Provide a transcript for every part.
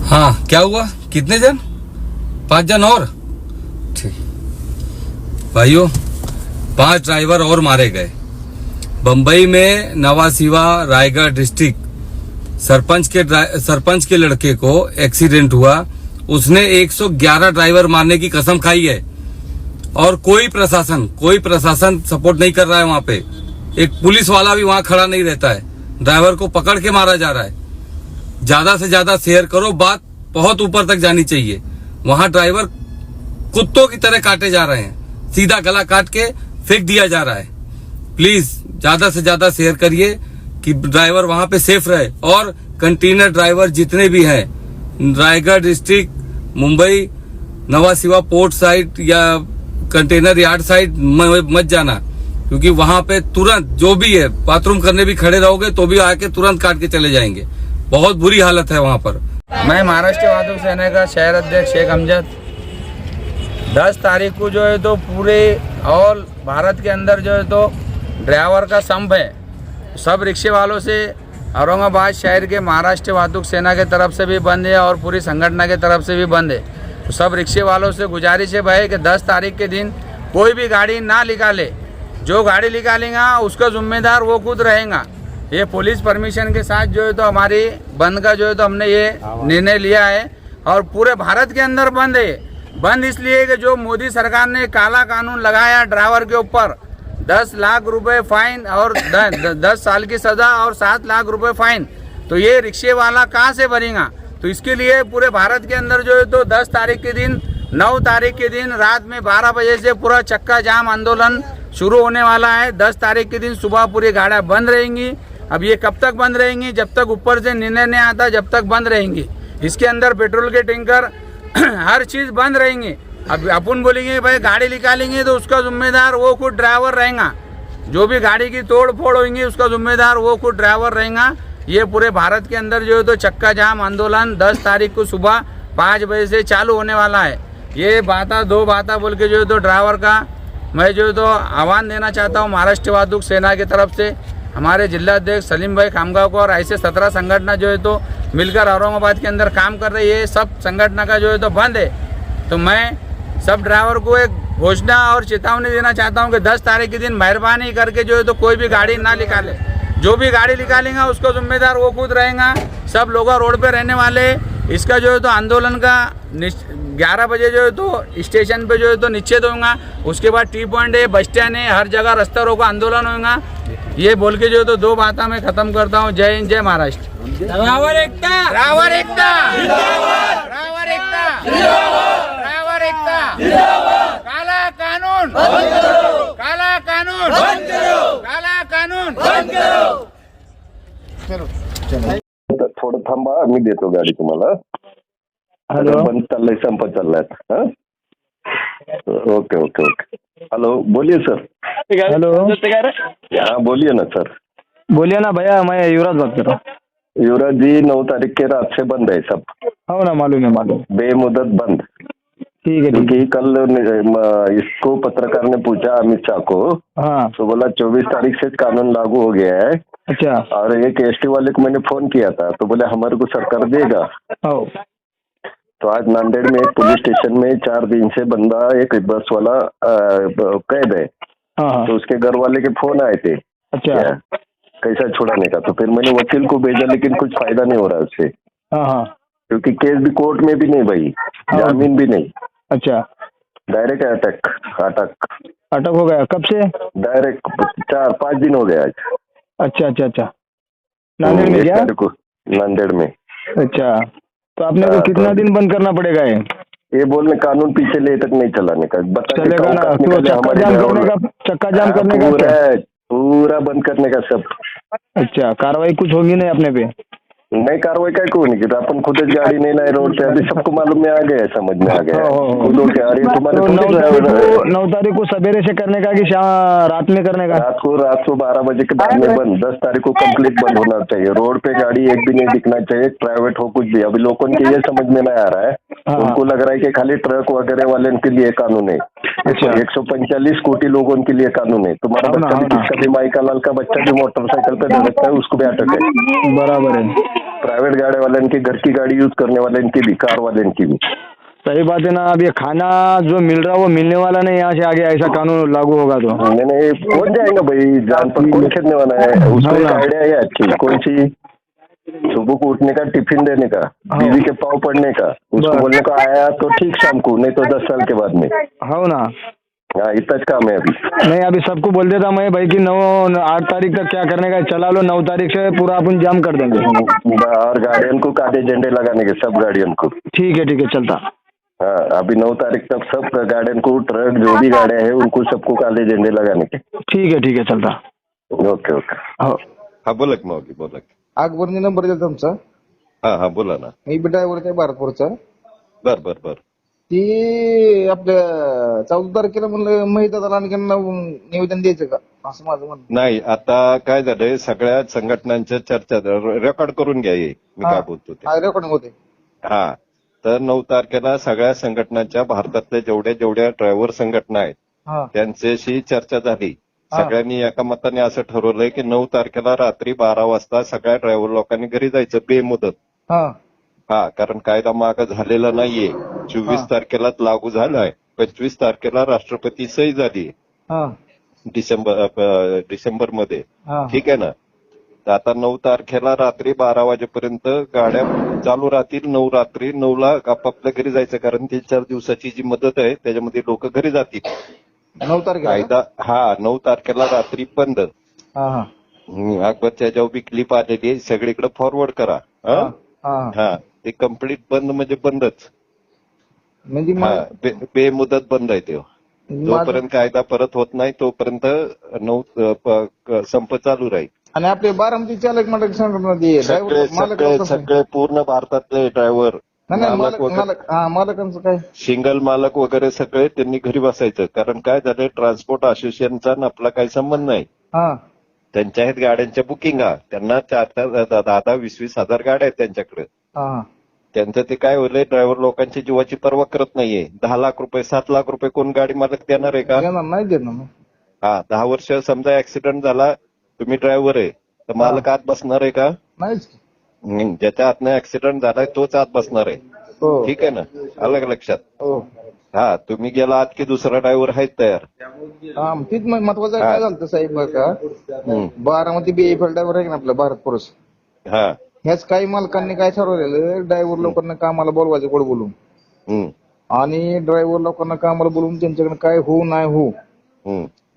हाँ, क्या हुआ? कितने जन? 5 जन और? ठीक भाइयों, 5 ड्राइवर और मारे गए। बम्बई में नवा सिवा रायगढ़ डिस्ट्रिक्ट सरपंच के लड़के को एक्सीडेंट हुआ। उसने 111 ड्राइवर मारने की कसम खाई है और कोई प्रशासन सपोर्ट नहीं कर रहा है। वहां पे एक पुलिस वाला भी वहां खड़ा नहीं रहता है। ड्राइवर को पकड़ के मारा जा रहा है। ज्यादा से ज्यादा शेयर करो, बात बहुत ऊपर तक जानी चाहिए। वहां ड्राइवर कुत्तों की तरह काटे जा रहे हैं, सीधा गला काट के फेंक दिया जा रहा है। प्लीज ज्यादा से ज्यादा शेयर करिए कि ड्राइवर वहां पे सेफ रहे। और कंटेनर ड्राइवर जितने भी हैं, रायगढ़ डिस्ट्रिक्ट, मुंबई, नवा सिवा पोर्ट साइड या कंटेनर यार्ड साइड मत जाना, क्योंकि वहां पे तुरंत जो भी है, बाथरूम करने भी खड़े रहोगे तो भी आके तुरंत काट के चले जाएंगे। बहुत बुरी हालत है वहां पर। मैं महाराष्ट्र वादक सेना का शहर अध्यक्ष शेख अमजद। 10 तारीख को जो है तो पूरे ऑल भारत के अंदर जो है तो ड्राइवर का संप है। सब रिक्शे वालों से औरंगाबाद शहर के महाराष्ट्र वादक सेना के तरफ से भी बंद है और पूरी संगठन के तरफ से भी बंद है। तो सब रिक्शे वालों से गुजारिश है भाई कि 10 तारीख के दिन कोई भी गाड़ी ना निकाले। जो गाड़ी निकालेगा उसका जिम्मेदार वो खुद रहेगा। ये पुलिस परमिशन के साथ जो है तो हमारी बंद का जो है तो हमने ये निर्णय लिया है और पूरे भारत के अंदर बंद है। बंद इसलिए कि जो मोदी सरकार ने काला कानून लगाया ड्राइवर के ऊपर, 10 लाख रुपए फाइन और 10 साल की सजा और 7 लाख रुपए फाइन, तो ये रिक्शे वाला कहाँ से भरेगा? तो इसके लिए पूरे भारत के अंदर जो है तो 10 तारीख के दिन, 9 तारीख के दिन रात में 12 बजे से पूरा चक्का जाम आंदोलन शुरू होने वाला है। 10 तारीख के दिन सुबह पूरी गाड़ियाँ बंद रहेंगी। अब ये कब तक बंद रहेंगी? जब तक ऊपर से निर्णय नहीं आता, जब तक बंद रहेंगी। इसके अंदर पेट्रोल के टैंकर हर चीज़ बंद रहेंगी। अब अपन बोलेंगे भाई गाड़ी निकालेंगे तो उसका जिम्मेदार वो खुद ड्राइवर रहेगा। जो भी गाड़ी की तोड़ फोड़ होगी उसका जिम्मेदार वो खुद ड्राइवर रहेगा। ये पूरे भारत के अंदर जो है तो चक्का जाम आंदोलन 10 तारीख को सुबह 5 बजे से चालू होने वाला है। ये दो बातें बोल के जो है तो ड्राइवर का मैं जो है तो आह्वान देना चाहता हूँ महाराष्ट्र वादक सेना की तरफ से। हमारे जिला अध्यक्ष सलीम भाई खामगांव को और ऐसे 17 संगठन जो है तो मिलकर औरंगाबाद के अंदर काम कर रही है। सब संगठन का जो है तो बंद है। तो मैं सब ड्राइवर को एक घोषणा और चेतावनी देना चाहता हूं कि 10 तारीख के दिन मेहरबानी करके जो है तो कोई भी गाड़ी ना निकाले। जो भी गाड़ी निकालेगा उसका जिम्मेदार वो खुद रहेगा। सब लोग रोड पे रहने वाले। इसका जो है तो आंदोलन का 11 बजे जो है तो स्टेशन पे जो है तो निश्चित होगा। उसके बाद टी पॉइंट है, बस स्टैंड है, हर जगह रास्ता रोको आंदोलन होगा। ये बोल के जो है तो 2 बातें मैं खत्म करता हूँ। जय हिंद, जय महाराष्ट्र। ड्राइवर एकता, ड्राइवर एकता, ड्राइवर एकता, ड्राइवर एकता। काला कानून बंद करो, काला कानून बंद करो, काला कानून बंद करो। थोडं थांबा, मी देतो गाडी तुम्हाला. हॅलो, बंद चाललंय, संप चाललाय. Okay okay okay. हेलो, बोलिए सर. हेलो, हाँ बोलिए ना सर. बोलिए ना भैया, मैं युवराज बात कर रहा हूँ. युवराज जी, 9 तारीख के रात से बंद है सब. हो ना, मालूम है, मालूम. बेमुदत बंद. ठीक है. क्योंकि कल इसको पत्रकार ने पूछा अमित शाह को. हाँ. तो बोला 24 तारीख से कानून लागू हो गया है. अच्छा. और एक एसटी वाले को मैंने फोन किया था तो बोले हमारे को सरकार देगा. हो. तो आज नांदेड़ में एक पुलिस स्टेशन में 4 दिन से बंदा एक बस वाला कैद है. हाँ. तो उसके घर वाले के फोन आए थे. अच्छा. कैसा छुड़ाने का. तो फिर मैंने वकील को भेजा, लेकिन कुछ फायदा नहीं हो रहा उससे. हाँ. क्योंकि केस भी कोर्ट में भी नहीं भाई, जामीन भी नहीं. अच्छा. डायरेक्ट अटक हो गया. कब से? डायरेक्ट 4-5 दिन हो गया आज. अच्छा अच्छा अच्छा. नांदेड़ में क्या? नांदेड़ में. अच्छा. तो आपने को कितना दिन बंद करना पड़ेगा ये बोलने कानून पीछे ले तक नहीं चलाने का. चलेगा ना. तो चक्का जाम करने का पूरा बंद करने का सब. अच्छा. कार्रवाई कुछ होगी नहीं अपने पे? नहीं, कार्रवाई क्या को नहीं. अपन खुद गाड़ी नहीं लाए रोड पे. अभी सबको मालूम में आ गया, समझ में आ गया. तो 9 तारीख को सवेरे से करने का कि रात में करने का? रात को 12 बजे के बाद में बंद. 10 तारीख को कंप्लीट बंद होना चाहिए. रोड पे गाड़ी एक भी नहीं दिखना चाहिए, प्राइवेट हो कुछ भी. अभी लोगों के ये समझ में नहीं आ रहा है हाँ। उनको लग रहा है कि खाली ट्रक वगैरह वाले के लिए कानून है। अच्छा। 145 कोटी लोगों के लिए कानून है। तुम्हारा हाँ ना, बच्चा भी, हाँ ना। किसका भी माइका लाल का बच्चा भी मोटरसाइकिल पे धड़कता है, उसको भी अटक है। बराबर है। प्राइवेट गाड़ी वाले की, घर की गाड़ी यूज करने वाले की भी, कार वाले की भी। सही बात है ना। अब ये खाना जो मिल रहा है वो मिलने वाला नहीं यहाँ से आगे, ऐसा कानून लागू होगा तो। मैंने कौन जाएगा भाई, जान पर कौन खेलने वाला है। उसको हाँ एक ना। आइडिया है अच्छी, कौन सी, सुबह को उठने का, टिफिन देने का, हाँ। बीवी के पाँव पड़ने का, उसको बस। बोलने को आया तो ठीक शाम को, नहीं तो 10 साल के बाद में। हो ना। हाँ, इतना काम है अभी। नहीं अभी सबको बोल देता मैं भाई कि 8 तारीख तक क्या करने का है, चला लो, 9 तारीख से पूरा अपन जाम कर देंगे। और गाड़ियों को काले झंडे लगाने के, सब गाड़ियों को। ठीक है चलता। हाँ, अभी 9 तारीख तक सब गाड़ियों को, ट्रक जो भी गाड़ियां हैं उनको सबको काले झंडे लगाने के। ठीक है चलता। Okay okay. हो. हा बोला की माऊली, बोला की. अकबरने नंबर दिला तुमचा. हा बोला ना. मी बी ड्रायव्हर आहे भारतपूरचा. बर बर बर. ती आपल्या 14 तारखेला म्हणलं महिदादाला आणखी निवेदन द्यायचं का असं माझं म्हणणं. नाही, आता काय झालंय, सगळ्या संघटनांच्या चर्चा रेकॉर्ड करून घ्या हे मी काय बोलतो ते. हा रेकॉर्डिंग होते. हा, तर 9 तारखेला सगळ्या संघटनांच्या, भारतातल्या जेवढ्या ड्रायव्हर संघटना आहेत हा त्यांच्याशी चर्चा झाली. हा. सगळ्यांनी एका मताने असं ठरवलंय की 9 तारखेला रात्री 12 वाजता सगळ्या ड्रायव्हर लोकांनी घरी जायचं बेमुदत. हा हा, कारण कायदा मागं झालेला नाहीये. 24 तारखेलाच लागू झालाय. 25 तारखेला राष्ट्रपती सही झाली हा डिसेंबर मध्ये. हा ठीक आहे ना. तर आता 9 तारखेला रात्री 12 वाजेपर्यंत गाड्या चालू राहतील. 9 रात्री 9ला आपापल्या घरी जायचं, कारण 3-4 दिवसाची जी मदत आहे त्याच्यामध्ये लोक घरी जातील. 9 तारखेला. कायदा 9 तारखेला रात्री बंद. हा हा अकबरच्या ज्यावर बी क्लिप आलेली आहे सगळीकडे फॉरवर्ड करा. हा हा, ते कम्प्लीट बंद म्हणजे बंदच. म्हणजे बेमुदत बंद आहे ते. जोपर्यंत कायदा परत होत नाही तोपर्यंत संप चालू राहील. आणि आपले बारामती चालक मंडळ सगळे पूर्ण भारतातले ड्रायव्हर, मालकांचं काय. सिंगल मालक वगैरे सगळे त्यांनी घरी बसायचं. कारण काय झालंय, ट्रान्सपोर्ट असोसिएशनचा आपला काही संबंध नाही. हा त्यांच्या आहेत गाड्यांच्या बुकिंगा, त्यांना 10-20 हजार गाड्या आहेत त्यांच्याकडे. हा त्यांचं ते काय होलंय, ड्रायव्हर लोकांची जीवाची पर्वा करत नाहीये. 10 लाख रुपये 7 लाख रुपये कोण गाडी मालक देणार आहे का? नाही देणार. हा, 10 वर्ष समजा ऍक्सिडेंट झाला, तुम्ही ड्रायव्हर आहे तर मालक आत बसणार आहे का? नाहीच. ज्याच्या हातनं ऍक्सिडेंट झालाय तोच आत बसणार आहे. हो ठीक आहे ना, आलं का लक्षात? हो हा, तुम्ही गेला आत की दुसरा ड्रायव्हर आहेत तयार. हा तीच महत्वाचं काय झालं साहेब बरं का. बारामती बीएफएल ड्रायव्हर आहे ना आपला भारत पुरुष. हा. ह्याच काही मालकांनी काय ठरवलेलं, ड्रायव्हर लोकांना कामाला बोलवायचं गोड बोलून. आणि ड्रायव्हर लोकांना कामाला बोलवून त्यांच्याकडे काय होऊ नाही होऊ,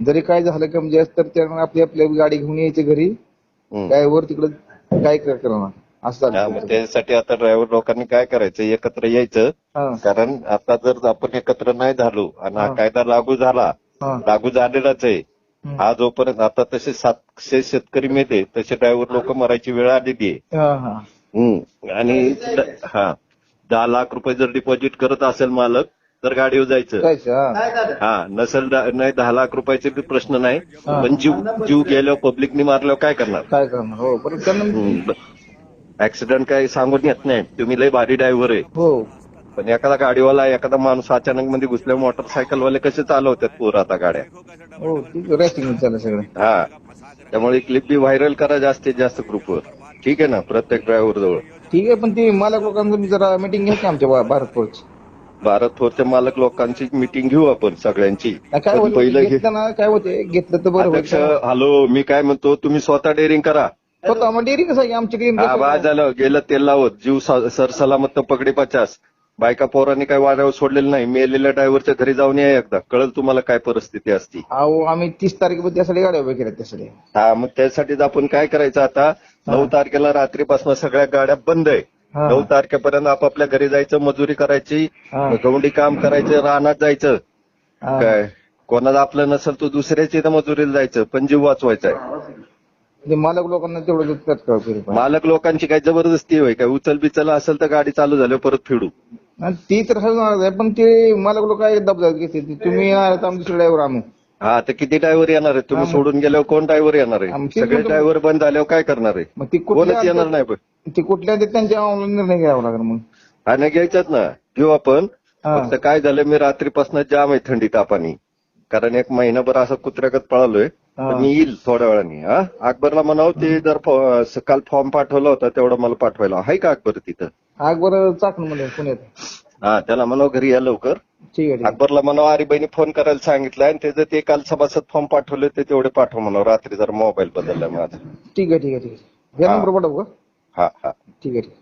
जरी काय झालं कमी जास्त तर त्यांना आपली आपली गाडी घेऊन यायची घरी. ड्रायव्हर तिकडे काय करणार असं झालं. त्यासाठी आता ड्रायव्हर लोकांनी काय करायचं, एकत्र यायचं. कारण आता जर आपण एकत्र नाही झालो आणि हा कायदा लागू झालेलाच आहे. हा जोपर्यंत आता तसे 700 शेतकरी मेले तसे ड्रायव्हर लोक मरायची वेळ आलेली आहे. आणि 10 लाख रुपये जर डिपॉझिट करत असेल मालक तर गाडीवर जायचं. हा, नसेल नाही 10 लाख रुपयाचे बी प्रश्न नाही, पण जीव गेल्यावर पब्लिकनी मारल्यावर काय करणार? हो बरं. ऍक्सिडेंट काही सांगून येत नाही. तुम्ही लय भारी ड्रायव्हर आहे, हो पण एखादा गाडीवाला, एखादा माणूस अचानक मध्ये घुसल्या, मोटरसायकलवाले कसे चालवतात पोर आता गाड्या. हो रेसिंग चालू सगळं. हा, त्यामुळे क्लिप बी व्हायरल करा जास्तीत जास्त ग्रुपवर. ठीक आहे ना, प्रत्येक ड्रायव्हर जवळ. ठीक आहे, पण ती मालक लोकांचं जरा मीटिंग घ्यायची आमच्या भारतपूरची. भारत फोरच्या मालक लोकांची मीटिंग घेऊ आपण सगळ्यांची. काय घेतलं ना, काय होते घेतलं तर बरं. अध्यक्ष, हॅलो, मी काय म्हणतो, तुम्ही स्वतः डेअरिंग करा. स्वतः मग डेअरिंग कसं आहे आमच्याकडे. बा झालं, गेलं तेल लावत, जीव सरसलामत पगडी 50. बायका पोरांनी काय वाऱ्यावर सोडलेलं नाही. मेलेल्या ड्रायव्हरच्या घरी जाऊन या एकदा, कळलं तुम्हाला काय परिस्थिती असती. अहो आम्ही 30 तारखेपर्यंत त्यासाठी गाड्या उभ्या केल्या त्यासाठी. हा, मग त्यासाठीच आपण काय करायचं आता, 9 तारखेला रात्रीपासून सगळ्या गाड्या बंद आहे. 9 तारखेपर्यंत आपापल्या घरी जायचं, मजुरी करायची, गवंडी काम करायचं, रानात जायचं. काय कोणाला आपलं नसेल तो दुसऱ्याची तर मजुरीला जायचं, पण जीव वाचवायचा आहे. मालक लोकांना तेवढं. मालक लोकांची काय जबरदस्ती होय काय? उचल बिचल असेल तर गाडी चालू झाल्यावर परत फिडू. ती तर आहे, पण ते मालक लोक काय दबदब घेते, तुम्ही येणार तर आम्ही दुसरे ड्रायव्हर आणू. हा, तर किती ड्रायव्हर येणार आहे? तुम्ही सोडून गेल्यावर कोण ड्रायव्हर येणार आहे? सगळे ड्रायव्हर बंद झाल्यावर काय करणार आहे? मग ती कोणच येणार नाही. ती कुठल्या त्यांच्या निर्णय घ्यावा लागणार. मग आणि घ्यायच्यात ना, घेऊ आपण. हा. फक्त काय झालं, मी रात्रीपासून जाम आहे थंडी तापानी, कारण एक महिनाभर असं कुत्र्यागत पळालोय. पण मी येईल थोड्या वेळाने. हा, अकबरला म्हणावं ते जर काल फॉर्म पाठवला होता तेवढं मला पाठवायला. आहे का अकबर तिथं? अकबर चाकणमध्ये पुण्यात. हा, त्याला म्हणावं घरी या लवकर. ठीक आहे, ठीक आहे. अकबरला म्हणावं आरीबाईने फोन करायला सांगितलंय आणि त्याचं ते काल सभासद फॉर्म पाठवले ते तेवढे पाठव म्हणावं. रात्री जरा मोबाईल बदललाय माझा. ठीक आहे, ठीक आहे, ठीक आहे. या हा. नंबर पाठवू का? हा हा. ठीक आहे, ठीक आहे.